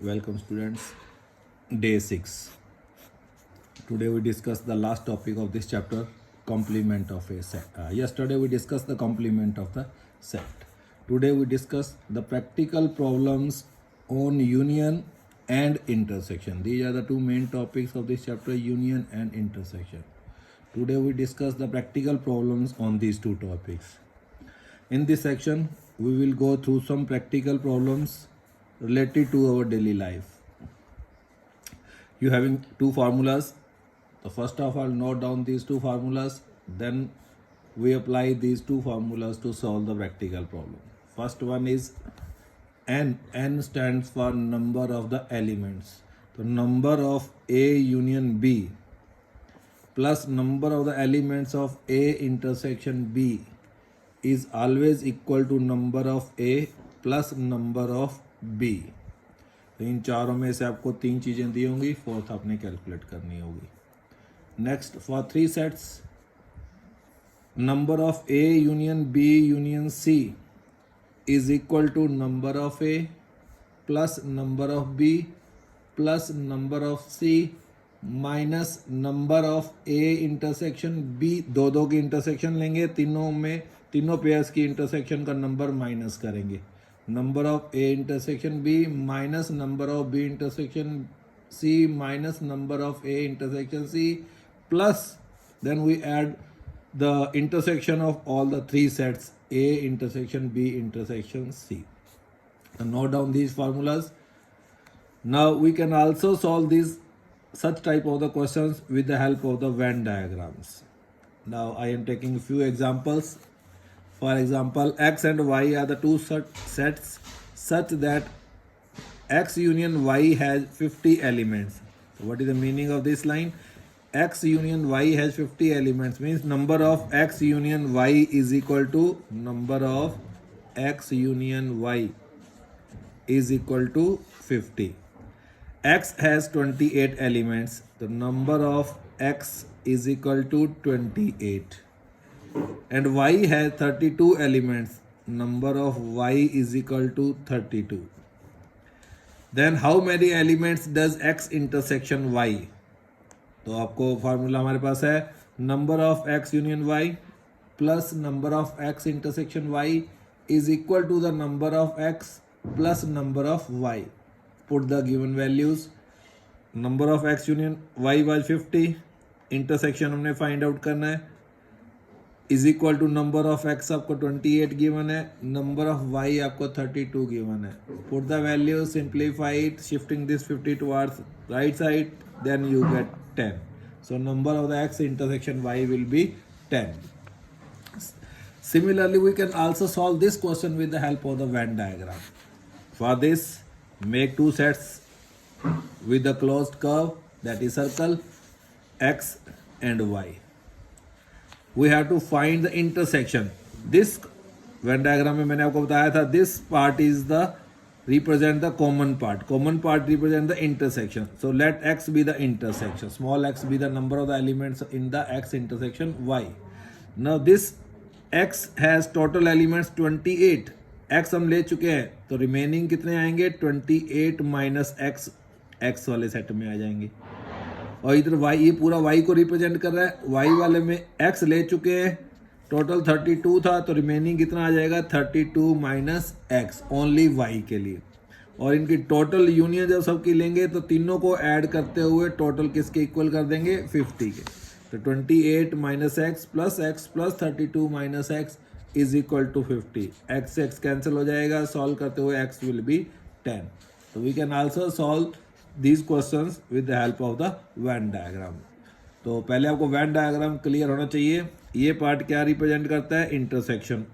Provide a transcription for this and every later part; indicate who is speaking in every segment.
Speaker 1: Welcome students. Day 6. Today we discuss the last topic of this chapter, complement of a set. Yesterday we discussed the complement of the set. Today we discuss the practical problems on union and intersection. These are the two main topics of this chapter, union and intersection. Today we discuss the practical problems on these two topics. In this section, we will go through some practical problems related to our daily life. You having two formulas. So first of all, note down these two formulas. Then we apply these two formulas to solve the practical problem. First one is N. N stands for number of the elements. So number of A union B plus number of the elements of A intersection B is always equal to number of A plus number of B. तो इन चारों में से आपको तीन चीज़ें दी होंगी, fourth आपने calculate करनी होगी. Next for three sets, number of A union B union C is equal to number of A plus number of B plus number of C minus number of A intersection B. दो दो की intersection लेंगे, तीनों pairs की intersection का number minus करेंगे. Number of A intersection B minus number of B intersection C minus number of A intersection C plus then we add the intersection of all the three sets A intersection B intersection C. Note down these formulas. Now we can also solve these such type of the questions with the help of the Venn diagrams. Now I am taking a few examples. For example, X and Y are the two sets such that X union Y has 50 elements. So what is the meaning of this line? X union Y has 50 elements means number of X union Y is equal to number of X union Y is equal to 50. X has 28 elements. The number of X is equal to 28. And Y has 32 elements. Number of Y is equal to 32. Then how many elements does X intersection Y? तो आपको formula हमारे पास है number of X union Y plus number of X intersection Y is equal to the number of X plus number of Y. Put the given values. Number of X union Y was 50. Intersection हमने find out करना है. Is equal to number of x आपको 28 given है, number of Y आपको 32 given है. Put the value, simplify it, shifting this 50 towards right side, then you get 10. So number of the x intersection y will be 10. Similarly, we can also solve this question with the help of the Venn diagram. For this, make two sets with the closed curve, that is circle, X and Y. We have to find the intersection. This Venn diagram में मैंने आपको बताया था, this part is the represent the common part. Common part represent the intersection. So let X be the intersection. Small x be the number of the elements in the X intersection Y. Now this X has total elements 28. X हम ले चुके हैं, तो remaining कितने आएंगे? 28 minus x, x वाले set में आ जाएंगे. और इधर y, ये पूरा y को रिप्रेजेंट कर रहा है. y वाले में x ले चुके हैं, टोटल 32 था, तो रिमेनिंग कितना आ जाएगा? 32 माइनस एक्स, ओनली y के लिए. और इनकी टोटल यूनियन जब सबकी लेंगे तो तीनों को ऐड करते हुए टोटल किसके इक्वल कर देंगे? 50 के. तो 28 minus x plus 32 minus x is equal to 50. X x cancel हो जाएगा, सॉल्व करते हुए x विल बी 10. तो we can also solve these questions with the help of the Venn diagram. तो पहले आपको Venn diagram क्लियर होना चाहिए. ये पार्ट क्या रिप्रेजेंट करता है? इंटरसेक्शन.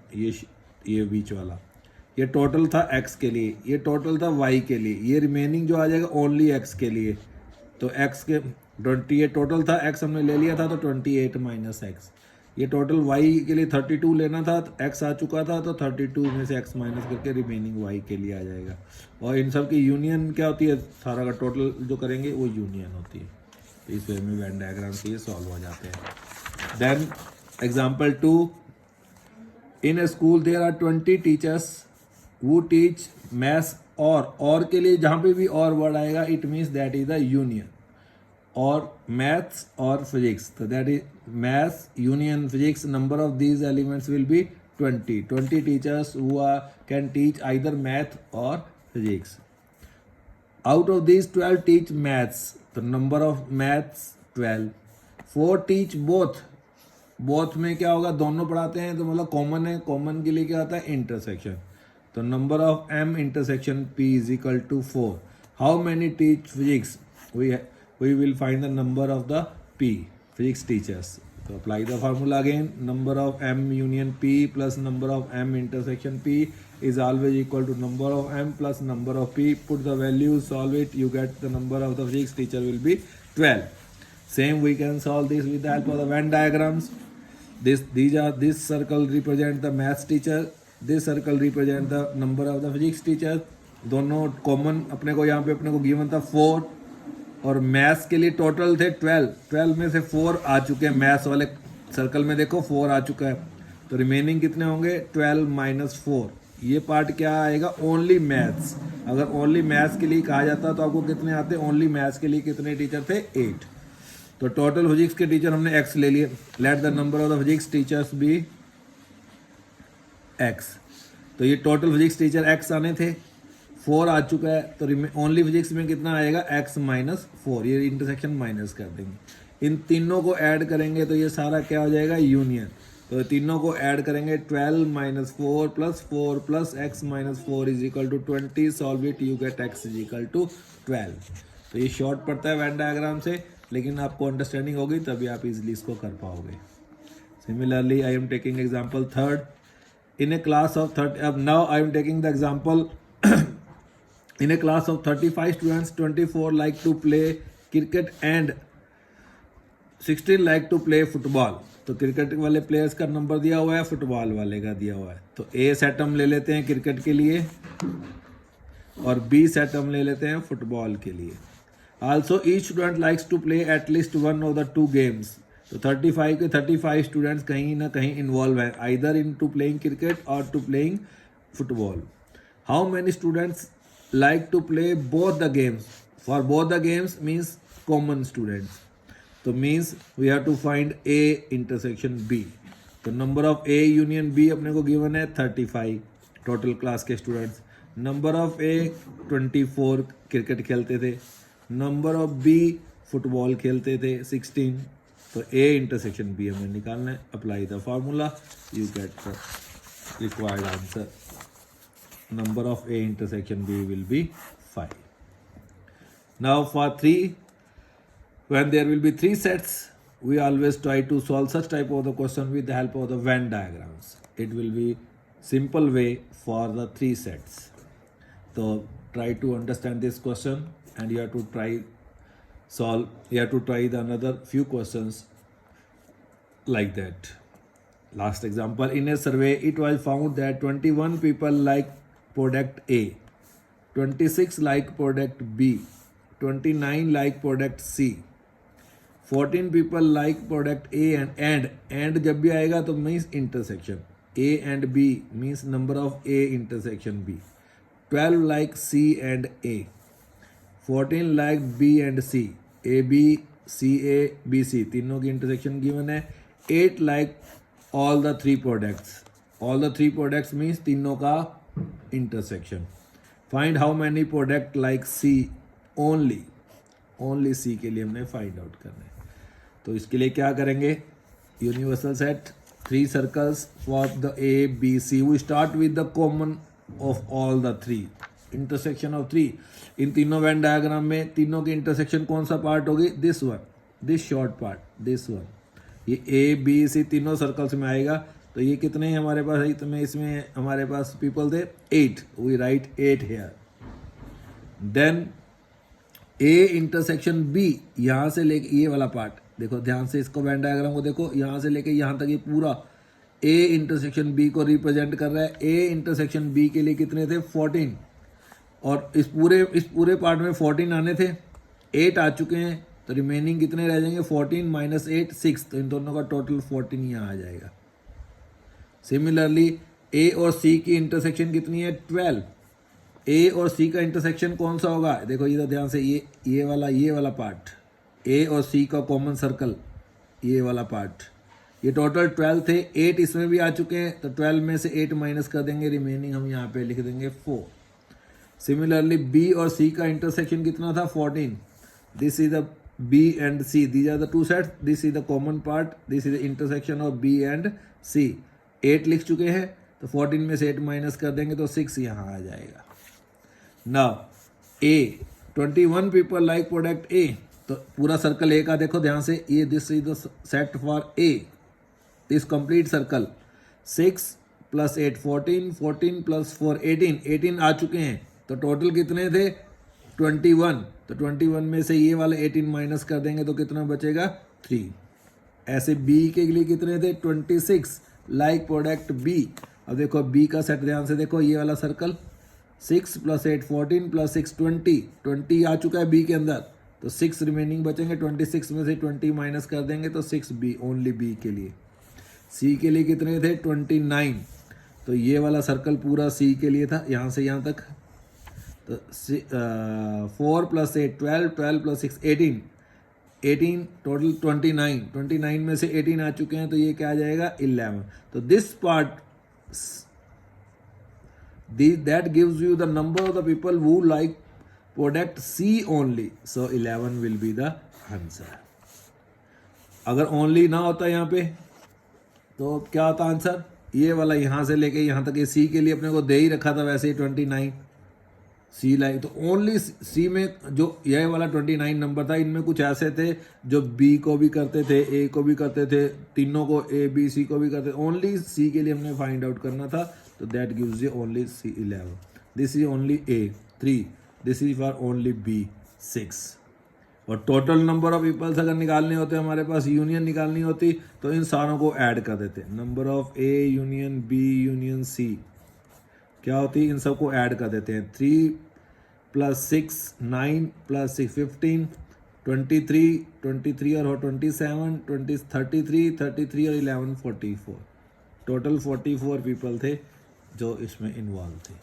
Speaker 1: ये बीच वाला, ये टोटल था x के लिए, ये टोटल था y के लिए, ये रिमेनिंग जो आ जाएगा ओनली x के लिए. तो x के 28 टोटल था, x हमने ले लिया था, तो 28 माइनस एक्स. ये टोटल y के लिए 32 लेना था, तो x आ चुका था, तो 32 में से x माइनस करके रिमेनिंग y के लिए आ जाएगा. और इन सब की यूनियन क्या होती है? सारा का टोटल जो करेंगे वो यूनियन होती है. तो इस वे में वेन डायग्राम से ये सॉल्व हो जाते हैं. Then example 2, in a school there are 20 teachers who teach maths और के लिए जहाँ पे भी और वर्ड आएगा it means that is the union. और मैथ्स और फिजिक्स, तो that is maths union physics, number of these elements will be 20 teachers who can teach either math or physics. Out of these 12 teach maths, तो number of maths 12. 4 teach both में क्या होगा, दोनों पढ़ाते हैं तो मतलब कॉमन है, कॉमन के लिए क्या आता है इंटरसेक्शन. तो number of m intersection p is equal to 4. How many teach physics, we will find the number of the p physics teachers. So apply the formula again. Number of m union p plus number of m intersection p is always equal to number of m plus number of p. Put the values, solve it, you get the number of the physics teacher will be 12. Same we can solve this with the help of the Venn diagrams. This circle represent the maths teacher, this circle represent the number of the physics teacher. दोनों common अपने को यहाँ पे अपने को given था 4 और maths के लिए टोटल थे 12 में से 4 आ चुके हैं. मैथ्स वाले सर्कल में देखो 4 आ चुका है, तो रिमेनिंग कितने होंगे 12 माइनस 4. ये पार्ट क्या आएगा, ओनली मैथ्स. अगर ओनली मैथ्स के लिए कहा जाता तो आपको कितने आते, ओनली मैथ्स के लिए कितने टीचर थे 8. तो टोटल फिजिक्स के टीचर हमने x ले लिए. Let the number of the physics teachers be x. तो ये टोटल फिजिक्स टीचर x आने थे, 4 आ चुका है, तो ओनली फिजिक्स में कितना आएगा x माइनस 4. ये इंटरसेक्शन माइनस कर देंगे. इन तीनों को ऐड करेंगे तो ये सारा क्या हो जाएगा यूनियन. तो तीनों को ऐड करेंगे 12 minus 4 plus x minus 4 is equal to 20. Solve it, you get x is equal to 12. तो ये शॉर्ट पड़ता है वेन डायग्राम से, लेकिन आपको अंडरस्टैंडिंग होगी तभी आप इजीली इसको कर पाओगे. Similarly I am taking example third. In A class of 30, अब now I am taking the example. In a class of 35 students, 24 like to play cricket and 16 like to play football. तो cricket वाले players का number दिया हुआ है, football वाले का दिया हुआ है. तो ए सेट हम ले लेते हैं क्रिकेट के लिए और बी सेट हम ले लेते हैं फुटबॉल के लिए. Also each student likes to play at least one of the 2 games. तो 35 के 35 स्टूडेंट्स कहीं ना कहीं इन्वॉल्व हैं, either in to playing cricket or to playing football. How many students like to play both the games. For both the games means common students. So means we have to find A intersection B. तो number of A union B अपने को given है 35 total class के students. Number of A 24 cricket खेलते थे. Number of B football खेलते थे 16. तो A intersection B हमें निकालना है. Apply the formula, you get the required answer. Number of A intersection B will be 5. Now for 3, when there will be 3 sets, we always try to solve such type of the question with the help of the Venn diagrams. It will be simple way for the 3 sets. So try to understand this question and you have to try solve. You have to try the another few questions like that. Last example, in a survey, it was found that 21 people like product A, 26 like product B, 29 like product C, 14 people like product A and जब भी आएगा तो means intersection. A and B means number of A intersection B. 12 like C and A, 14 like B and C, A B C A B C तीनों की intersection given है. 8 like all the 3 products. All the 3 products means तीनों का intersection. Find how many product like C only C के लिए हमने find out करना है. तो इसके लिए क्या करेंगे, universal set 3 circles for the A B C. We start with the common of all the 3, intersection of 3. इन तीनों वेन डायग्राम में तीनों की इंटरसेक्शन कौन सा पार्ट होगी, this one, this short part, this one. ये A B C तीनों circles में आएगा. तो ये कितने हैं हमारे पास, इसमें हमारे पास पीपल थे 8. We write 8 here. Then A intersection B, यहाँ से लेके ये वाला पार्ट देखो ध्यान से, इसको वेन डायग्राम को देखो, यहाँ से लेके यहाँ तक ये पूरा A इंटरसेक्शन B को रिप्रेजेंट कर रहा है. A इंटरसेक्शन B के लिए कितने थे 14, और इस पूरे पार्ट में 14 आने थे, 8 आ चुके हैं. तो रिमेनिंग कितने रह जाएंगे 14 माइनस 8 6. तो इन दोनों का टोटल 14 यहाँ आ जाएगा. सिमिलरली A और C की इंटरसेक्शन कितनी है 12. ए और सी का इंटरसेक्शन कौन सा होगा? देखो इधर ध्यान से, ये वाला पार्ट, ए और सी का कॉमन सर्कल, ये वाला पार्ट। ये टोटल 12 थे, 8 इसमें भी आ चुके हैं, तो 12 में से 8 माइनस कर देंगे, रिमेनिंग हम यहाँ पे लिख देंगे 4। सिमिलरली बी और सी का इंटरसेक्शन कितना था? 14। This is the B and C, these are the two sets, this is the common part, this is the intersection of B and C. 8 लिख चुके हैं, तो 14 में से 8 माइनस कर देंगे तो 6 यहाँ आ जाएगा। नाउ ए, 21 पीपल लाइक प्रोडक्ट ए, तो पूरा सर्कल ए का देखो ध्यान से, ये this is the set for a, this complete circle. 6 + 8 14, 14 + 4 18, 18 आ चुके हैं, तो टोटल कितने थे? 21। तो 21 में से ये वाले 18 माइनस कर देंगे तो कितना बचेगा? 3। ऐसे बी के लिए कितने थे? 26 लाइक प्रोडक्ट बी। अब देखो बी का सेट ध्यान से देखो, ये वाला सर्कल, 6 + 8 14 + 6 20, 20 आ चुका है बी के अंदर, तो 6 रिमेनिंग बचेंगे। 26 में से 20 माइनस कर देंगे तो 6 बी, ओनली बी के लिए। सी के लिए कितने थे? 29। तो ये वाला सर्कल पूरा सी के लिए था, यहाँ से यहाँ तक। तो 4 + 8 12, 12 + 6 18, 18 टोटल 29, 29 में से 18 आ चुके हैं, तो ये क्या आ जाएगा? 11। तो this part that gives you the number of the people who like product C only, so 11 will be the answer. अगर ओनली ना होता यहाँ पे तो क्या होता आंसर? ये वाला यहाँ से लेके यहाँ तक, ये सी के लिए अपने को दे ही रखा था वैसे ही 29 सी लाइक, तो ओनली सी में जो यह वाला 29 नंबर था, इनमें कुछ ऐसे थे जो बी को भी करते थे, ए को भी करते थे, तीनों को, ए बी सी को भी करते थे, ओनली सी के लिए हमने फाइंड आउट करना था, तो that gives you only C 11। This is only A 3, this is for only B 6। और टोटल नंबर ऑफ पीपल्स अगर निकालने होते, हमारे पास यूनियन निकालनी होती, तो इन सारों को ऐड कर देते, number of A union B union C क्या होती, इन सबको ऐड कर देते हैं। 3 + 6 9 + 6 15, 23 और 27 20 33 और 11 44, टोटल 44 पीपल थे जो इसमें इन्वॉल्व थे।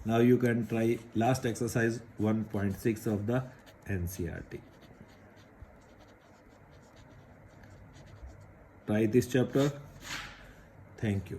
Speaker 1: Now you can try last exercise 1.6 of the NCERT. Try this chapter. Thank you.